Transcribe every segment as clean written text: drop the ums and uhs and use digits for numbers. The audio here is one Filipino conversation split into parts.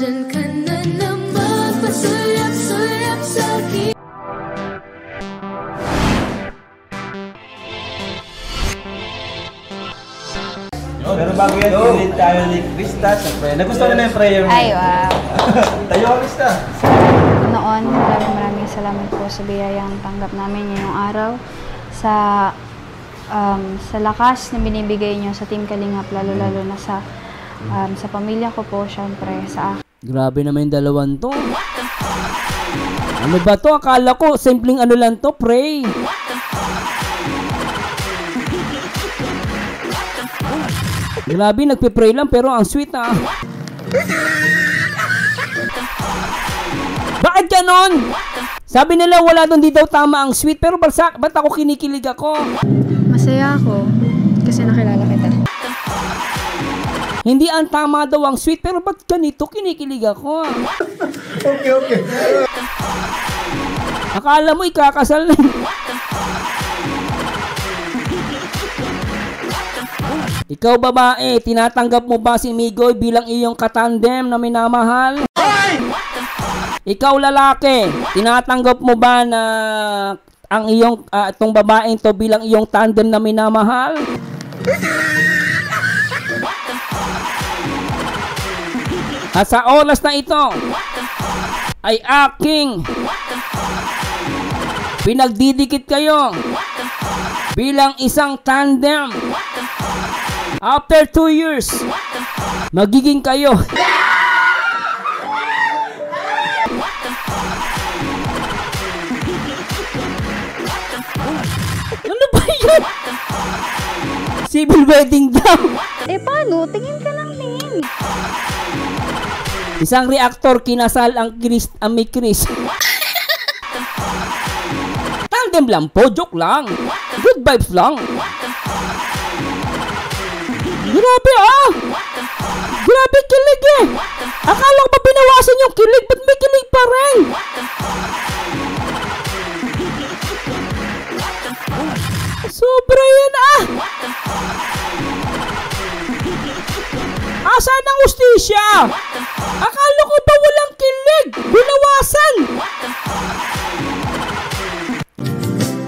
Nandyan ka na naman, pasulap-sulap sa'kin. Pero bago yan, ulit tayo ni Krista sa prayer. Nagustuhan na yung prayer mo? Ay, wow. Tayo ka, Krista. Noon, maraming salamat po sa biyayang tanggap namin ngayong araw. Sa lakas na binibigay nyo sa Team Kalingap, lalo-lalo na sa pamilya ko po, syempre, sa akin. Grabe naman yung dalawan to. Ano ba to? Akala ko, simpleng ano lang to, pray. Grabe, nagpe-pray lang pero ang sweet ah. Bakit ganon? Sabi nila wala doon, di daw tama ang sweet, pero ba't ako kinikilig ako? Masaya ako kasi nakilala kita. Hindi ang tama daw ang sweet, pero ba't ganito kinikilig ako? Okay. Akala mo ikakasal na. Ikaw babae, tinatanggap mo ba si Migoy bilang iyong katandem na minamahal? Ikaw lalaki, tinatanggap mo ba na ang iyong itong babaeng to bilang iyong tandem na minamahal? At sa oras na ito ay aking pinagdidikit kayo bilang isang tandem. After 2 years, magiging kayo. Ano ba yun? Civil wedding daw. Paano? Tingin ka lang, tingin. Isang reactor kinasal ang may Chris. Tandem lang po, joke lang. Good vibes lang. Grabe ah! Grabe kilig eh! Akala ko ba binawasan yung kilig? Ba't may kilig pa rin? Sobra yan ah! Asan ang ustisya? Akala ko ba walang kilig? Binawasan!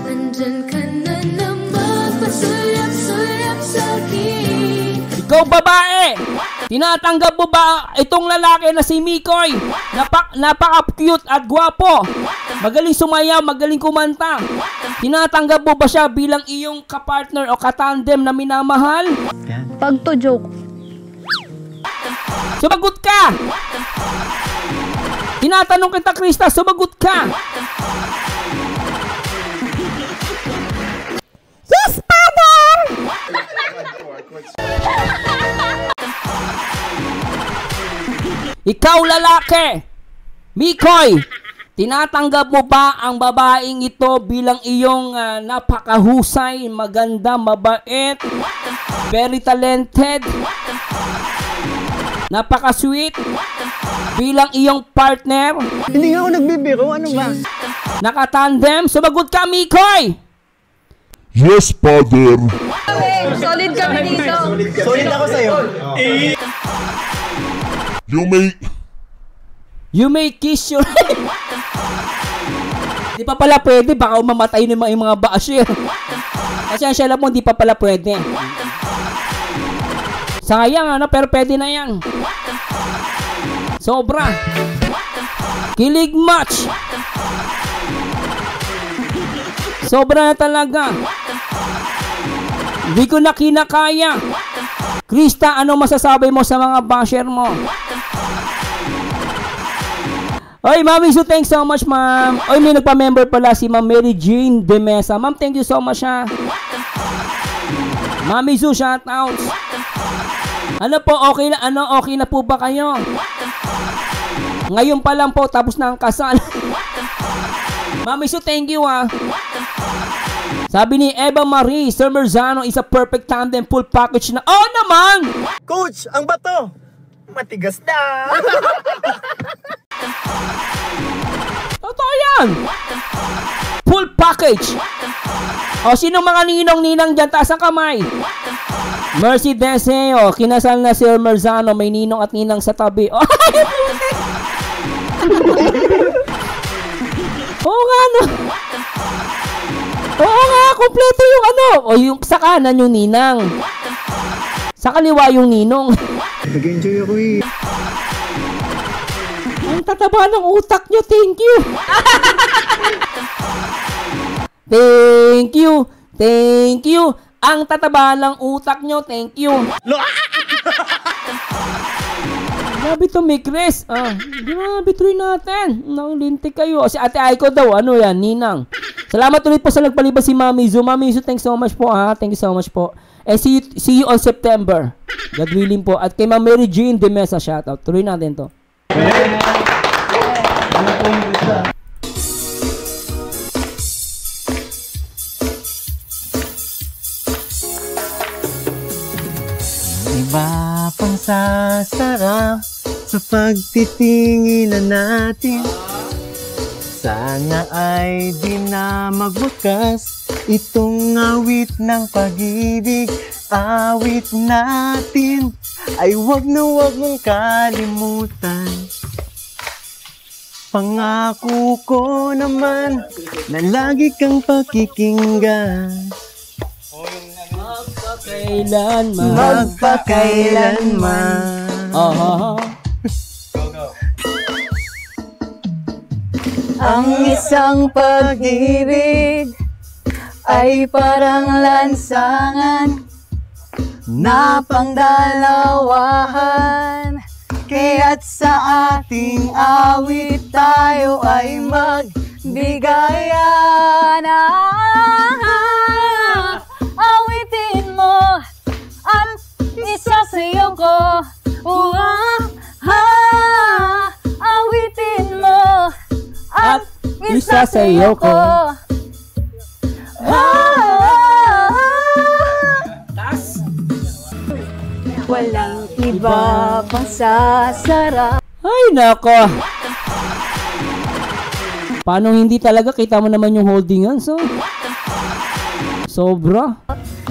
Nandyan ka na naman, pasulap-sulap sa'kin. Ikaw babae, tinatanggap mo ba itong lalaki na si Mikoy? Napaka-cute at gwapo. Magaling sumayaw, magaling kumanta. Tinatanggap mo ba siya bilang iyong kapartner o katandem na minamahal? Pag to joke. Sumagot ka! Tinatanong kita, Krista, sumagot ka! Yes, Father! Ikaw lalaki, Mikoy, tinatanggap mo ba ang babaeng ito bilang iyong napakahusay, maganda, mabait, very talented, napaka-sweet, bilang iyong partner? Hindi nga ako nagbibiro, ano ba? Nakatandem, sumagot ka, Mikoy! Yes, Father. Solid kami dito. Solid ako sa'yo. You may kiss your... Di pa pala pwede, baka umamatay na yung mga basher. Kasi ang sila mo, di pa pala pwede. Sayang ano, pero pwede na yan. Sobra. Kilig match. Sobra na talaga. Hindi ko na kinakaya. Krista, anong masasabi mo sa mga basher mo? Oy, Mami Su, thanks so much, ma'am. Oy, may nagpa-member pala si Ma'am Mary Jane De Mesa. Ma'am, thank you so much, ha. Mami Su, shoutouts. Ano po, okay na po ba kayo? Ngayon pa lang po, tapos na ang kasal. Mami Su, thank you, ha. Sabi ni Eva Marie, Sir Merzano is a perfect tandem, full package na. Oh naman! Coach, ang bato! Matigas na! Totoo yan! Full package! O, sino mga ninong-ninang dyan? Taas ang kamay! Mercy Deseo, kinasal na si Merzano, may ninong at ninang sa tabi. Oh, oo nga, no? Oo nga, kompleto yung ano. O yung sa kanan yung ninang. Sa kaliwa yung ninong. Nag-enjoy ako eh. Ang tataba ng utak nyo, thank you. Thank you. Thank you. Ang tataba ng utak nyo, thank you. Grabe to, Mikris. Grabe, tuloy natin. Nanginlintik kayo. Si Ate Aiko daw, ano yan, ninang. Salamat ulit po sa nagpalibas si Mami Zu. Mami Zu, thanks so much po ha. Thank you so much po. See you on September. God willing po. At kay Ma'am Mary Jean de Mesa, shoutout. Tuloy natin to. Iba pang sasarap sa pagtitinginan natin. Sana ay di na magwakas itong awit ng pag-ibig. Awit natin ay wag na wag mong kalimutan. Pangako ko naman na lagi kang pakikinggan. Magpakailanman. Ang isang pag-ibig ay parang lansangan na pangdalawahan. Kaya't sa ating awit tayo ay magbigayan. Awitin mo at isasayaw ko. Awitin mo at isasayaw ko. Walang iba pang sasarap. Ay, nako. Paano hindi talaga? Kita mo naman yung holding hands, oh. Sobra.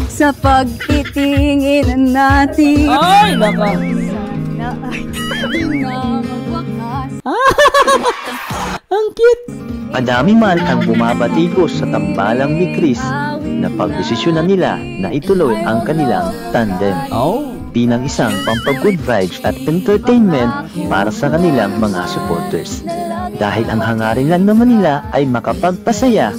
Sa pagtitingin natin. Ay, nako. Sana ay di na magwakas. Ang cute. Madami man ang bumabatikos sa tambalang ni Chris na pagdesisyonan nila na ituloy ang kanilang tandem. Oh. Bilang isang pampag-good vibes at entertainment para sa kanilang mga supporters. Dahil ang hangarin lang naman nila ay makapagpasaya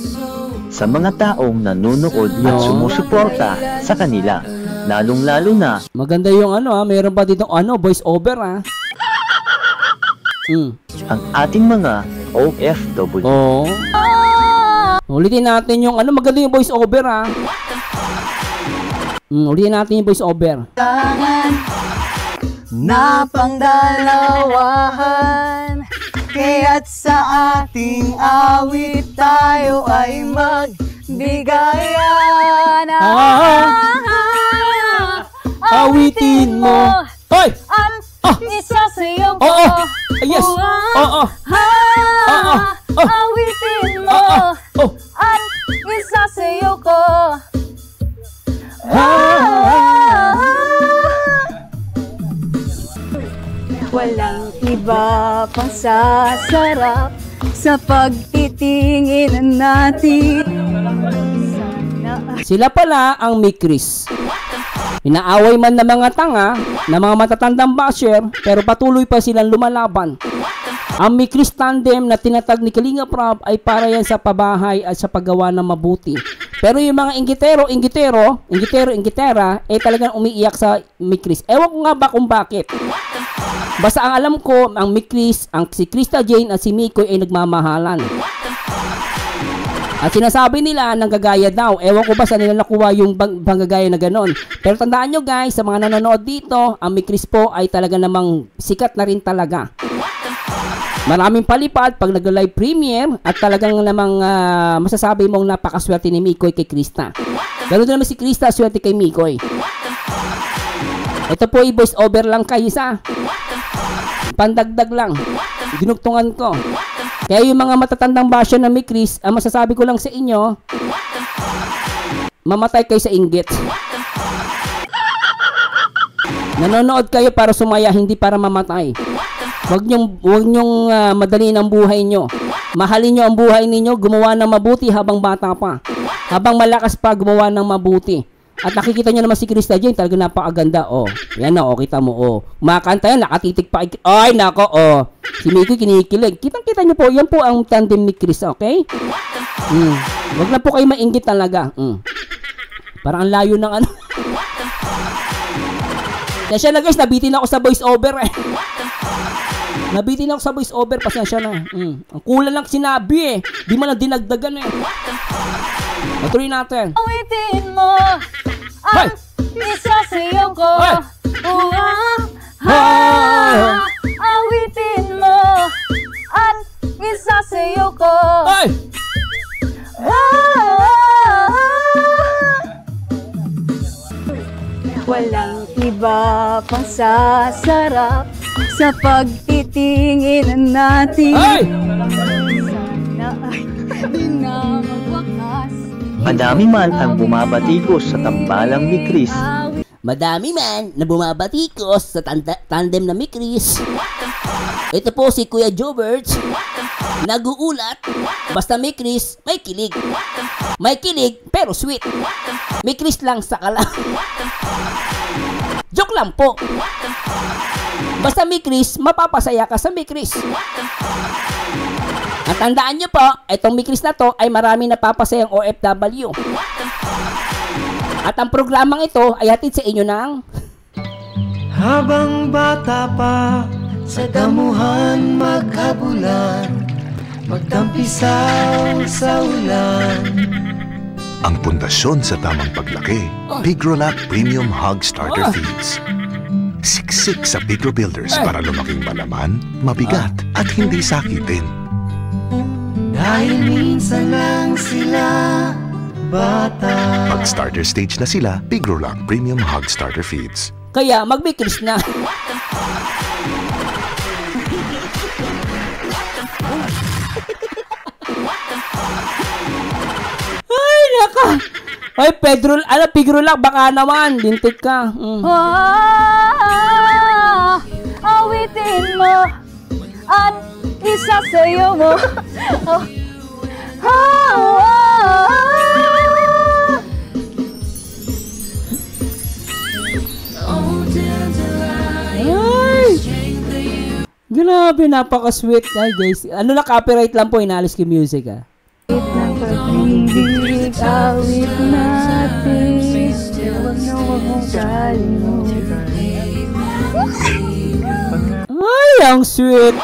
sa mga taong nanonood at sumusuporta sa kanila. Lalong-lalo na maganda yung ano ha, mayroon pa dito voice over ha. ang ating mga OFW. Oo. Ulitin natin yung maganda yung voice over ha. Ulitin natin yung voice over. Na pangdalawahan, kaya't sa ating awit tayo ay magbigayan. Awitin mo. Hoy! Isasayaw ko. Yes. Awitin mo at isasayaw ko. Walang iba pang sasarap sa pagtitingin natin. Sila pala ang Mikris. Inaaway man ng mga tanga, ng mga matatandang basher, pero patuloy pa silang lumalaban. Ang Mikris tandem na tinatag ni Kalinga Prab ay para yan sa pabahay at sa paggawa ng mabuti. Pero yung mga ingitera, talagang umiiyak sa Mikris. Ewan ko nga ba kung bakit. Basta ang alam ko, ang Mikris, si Krista Jane at si Mikoy ay nagmamahalan. At sinasabi nila nanggagaya daw. Ewan ko ba saan nila nakuha yung panggagaya na ganon. Pero tandaan nyo guys, sa mga nanonood dito, ang Mikris po ay talaga namang sikat na rin talaga. Maraming palipad pag nag-live premiere at talagang namang masasabi mong napakaswerte ni Mikoy kay Krista. Ganoon din naman si Krista, swerte kay Mikoy. Ito po i-voice over lang kayo isa. Pandagdag lang. Dinugtungan ko. Kaya yung mga matatandang basya na Mikris, ang masasabi ko lang sa inyo, mamatay kayo sa inggit. Nanonood kayo para sumaya, hindi para mamatay. Huwag nyong madaliin ang buhay nyo. Mahalin nyo ang buhay ninyo, gumawa ng mabuti habang bata pa. Habang malakas pa, gumawa ng mabuti. At nakikita nyo naman si Krista Jane, talaga napakaganda. Oh, yan na, oh, kita mo, oh. Makanta yan, nakatitig pa. Ay, nako, oh. Si Mikoy kinikilig. Kitang-kita nyo po, yan po ang tandem ni Chris, okay? Huwag na po kayo mainggit talaga. Parang ang layo ng ano. Pasensya na guys, nabitin ako sa voice over eh. Nabitin ako sa voice over, pasensya na. Ang kulang lang sinabi eh. Di man lang dinagdagan eh. Matuloy natin. Awitin mo ang isa sa'yo ko. Awitin mo ang isa sa'yo ko. Ay! Walang iba pang sasarap sa pagtitingin natin. Ay! Sana ay di na magwakas. Madami man ang bumabatikos sa tambalang ni Chris. Madami man na bumabatikos sa tandem na ni Chris. Ito po si Kuya Jobert. Nag-uulat. Basta may Chris, may kilig. May kilig, pero sweet. May Chris lang sa kala. Joke lang po. Basta may Chris, mapapasaya ka sa may Chris. At tandaan nyo po, itong may Chris na to ay marami napapasayang OFW. At ang programang ito ay hatid sa inyo ng Habang bata pa, sa damuhan magkabulan, magtampisaw sa ulan. Ang pundasyon sa tamang paglaki, Pigrolac Premium Hog Starter Feeds. Siksik sa Pigro Builders para lumaking malaman, mabigat at hindi sakitin. Dahil minsan lang sila bata. Pag starter stage na sila, Pigrolac Premium Hog Starter Feeds. kaya mag-may Chris na. Ay, naka. Ay, Pigrolac, baka naman. Lintik ka. Awitin mo at isa sa'yo mo. Ay! Grabe, napaka-sweet. Ay, guys. Ano na, copyright lang po. Inalis ko yung music, ah. Pag-ibig, awit natin. Huwag na huwag mong kalimutan. Ay, ang sweet.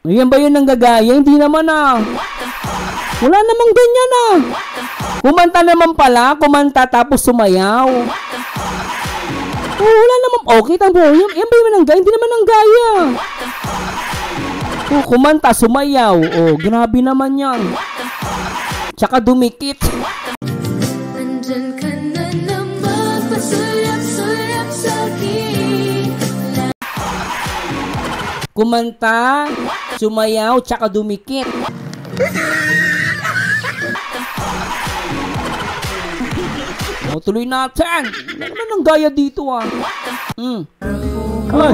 Ayan ba yun ang gagaya? Hindi naman, ah. Wala namang ganyan, ah. Kumanta naman pala. Kumanta tapos sumayaw. Oh, wala naman. Okay, tambo. Yan ba yun ang gaya? Hindi naman ang gaya. Oh, kumanta, sumayaw. Oh, grabe naman yan. Tsaka dumikit. Nandyan ka na naman, pasulap-sulap sa'kin. Kumanta, sumayaw, tsaka dumikit. O, tuloy natin. Wala naman ang gaya dito, ah. Ay.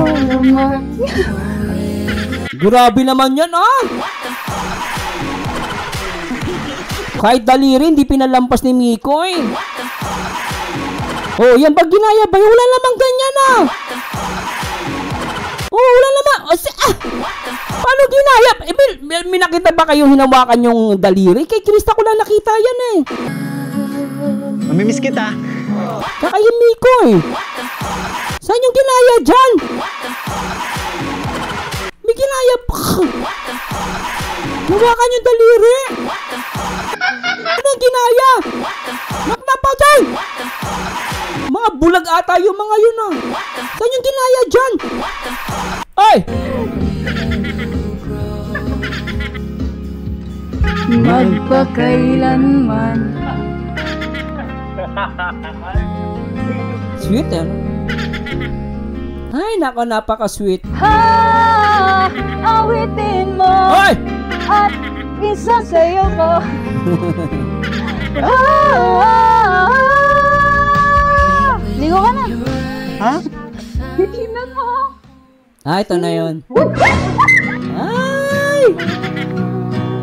Grabe naman yan, ah. Kahit daliri, hindi pinalampas ni Mikoy. Oh, yan ba ginaya ba? Wala namang ganyan, ah. Oh, wala naman. Paano ginaya? May nakita ba kayong hinawakan yung daliri? Kay Krista ko lang nakita yan, eh. Mamimiss kita. Kaka yung Mikoy. Saan yung ginaya dyan? May ginaya pa. Hawakan yung daliri. Ano yung ginaya? Naknapagay. Mga bulag ata yung mga yun, ah. Saan yung ginaya dyan? Ay! Magpakailanman. Sweet, eh. Ay, nako, napaka-sweet. Awitin mo Ay! at isa sa'yo ko. Ligo ka na. Ha? Ito na yun. Ay!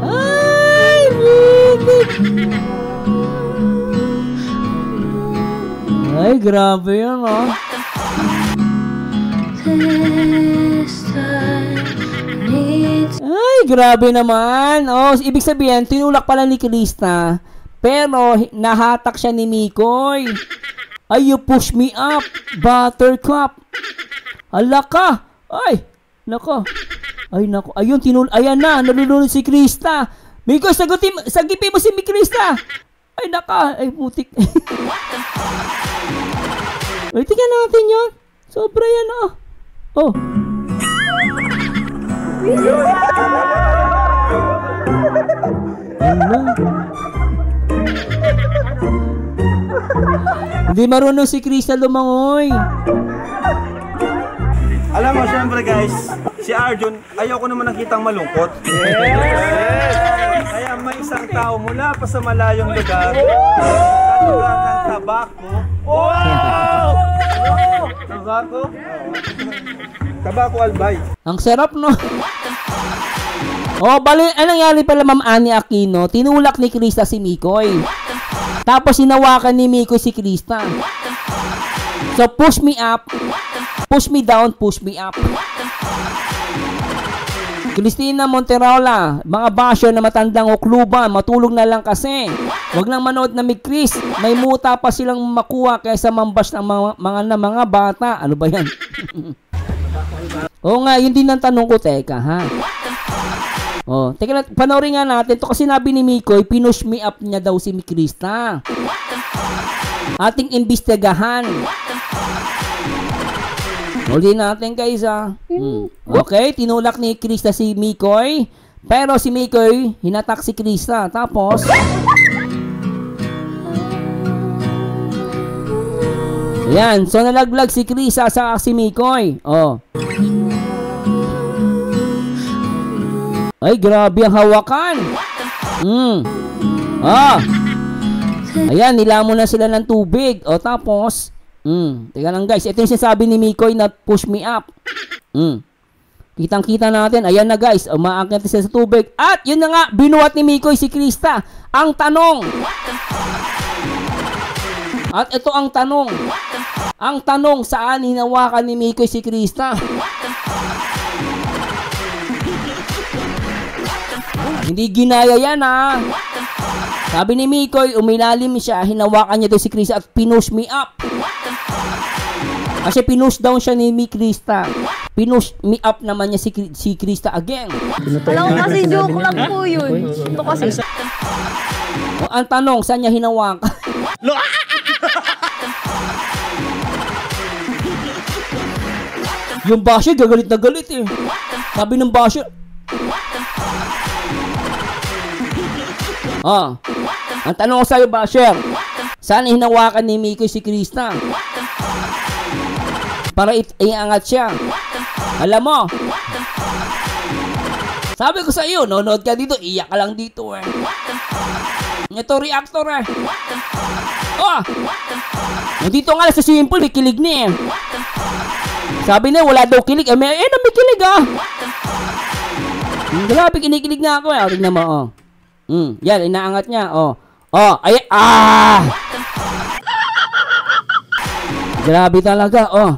Ay! Bitik! Ay, grabe yun, oh. Ay, grabe naman. Oh, ibig sabihin, tinulak pala ni Krista. Pero, nahatak siya ni Mikoy. Ay, you push me up, Buttercup. Ala ka. Ay, nako. Ay, nako. Ayun, ayan na, nalulunod si Krista. Mikoy, sagipin mo si Krista. Ay, naka. Ay, putik. Ay, tingnan natin yun. Sobra yan, oh. Oh. Ano? Hindi marunong si Krista lumangoy. Alam mo, syempre guys, si Arjun, ayoko naman nakitang malungkot. Kaya may isang tao mula pa sa malayong lugar, sa lugar ng tabako. Wow! Tabako? Tabako Albay. Ang sarap, no? Oh, bali, anong nangyari pala Ma'am Annie Aquino? Tinulak ni Krista si Mikoy. Tapos hinawakan ni Mikoy si Krista. So, push me up, push me down, push me up. Cristina Monterola, mga basyo na matandang ukluban, matulog na lang kasi. Huwag lang manood na may Chris. May muta pa silang makuha kaysa mambas ng mga bata. Ano ba yan? Oo nga, yun din ang tanong ko, teka, ha? Oh, teka, panoorin nga natin. Ito kasi sinabi ni Mikoy, pinush me up niya daw si Krista. Ating imbestigahan. Ulitin natin guys, ha. Okay, tinulak ni Krista si Mikoy. Pero si Mikoy, hinatak si Krista. Tapos, ayan, so nalaglag si Krista sa si Mikoy. Oh. Ay, grabe ang hawakan. Ayan, nilamon na sila ng tubig. O, tapos, teka lang guys. Ito yung sinasabi ni Mikoy na push me up. Kitang-kita natin. Ayan na guys. Umaakit sila sa tubig. At, yun na nga, binuhat ni Mikoy si Krista. Ang tanong. At ito ang tanong. Ang tanong, saan hinawakan ni Mikoy si Krista? Hindi ginaya yan, ha. Sabi ni Mikoy, umilalim siya, hinawakan niya doon si Krista at pinush me up. Kasi pinush down siya ni Krista. Pinush me up naman niya si Krista again. Alam ko kasi joke lang po yun. Ito kasi. O, ang tanong, saan niya hinawakan? Yung basher, gagalit na galit eh. Sabi ng basher, ang tanong ko sa'yo, basher, saan hinawakan ni Mikoy si Krista? Para iangat siya. Alam mo, sabi ko sa'yo, nonood ka dito, iyak ka lang dito eh. Ito reactor eh. Nandito nga sa simple, may kilig niya eh. Sabi niya, wala daw kilig. May kilig ah. Grabe, kinikilig nga ako eh. Tignan mo, oh. Yan, inaangat niya, oh. Ay, Grabe talaga, oh.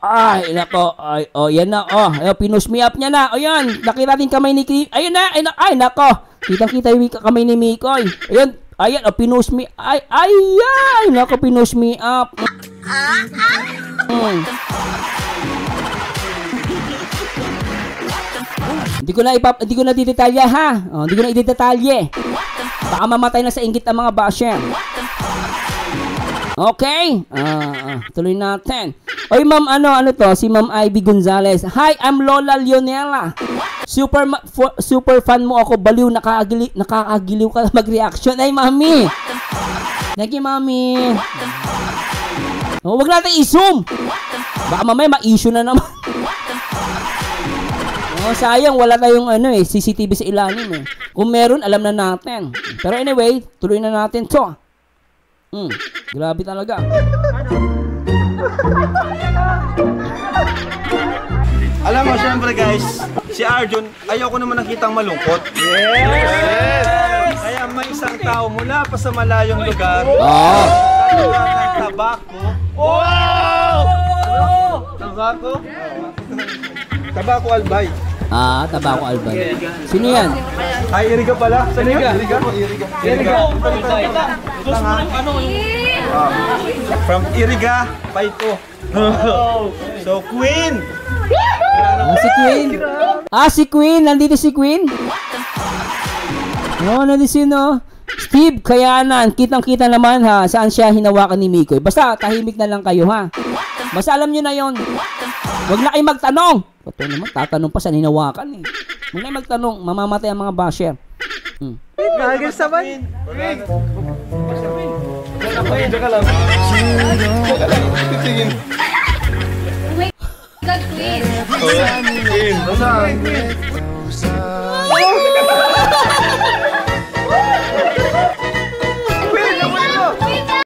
Ay, nako. Ay, yan na, oh. Ay, pinush me up niya na. Ayun, nakita natin kamay ni Krista. Ayun na, ay, nako. Kita-kita yung kamay ni Mikoy. Ayun, ayan, pinush me. Ay, nako, pinush me up. Hindi ko na didetalye, ha. Hindi ko na idedetalye. Baka mamatay na sa inggit ang mga basher. Okay? Tuloy natin. Oy, ma'am, ano to? Si Ma'am Ivy Gonzalez. Hi, I'm Lola Leonela. Super fan mo ako. Baliw, nakakagiliw ka mag-reaction. Ay, mami. Thank you, mami. Huwag natin i-zoom. Baka mamaya ma-issue na naman. Sayang, wala tayong CCTV sa ilalim eh. Kung meron, alam na natin. Pero anyway, tuloy na natin to. Grabe talaga. Alam mo, syempre guys, si Arjun, ayoko naman nakitang malungkot. Kaya may isang tao mula pa sa malayong lugar, sa lugar ng Tabaco. Tabaco? Tabaco Albay. Tabako Albay. Sino yan? Ay, Iriga pala. Saan yun? Iriga. From Iriga, Paito. So, Queen! Si Queen. Si Queen. Nandito si Queen. Nandito sino? Steve Kayanan. Kitang-kita naman ha. Saan siya hinawakan ni Mikoy. Basta tahimik na lang kayo ha. Basta alam nyo na yon. Huwag na kayo magtanong. Ito naman, tatanong pa sa hinawakan eh. Huwag na magtanong. Mamamatay ang mga basher. Nagis naman. Diyan ka lang. Tingin. God, Queen. Queen. Queen.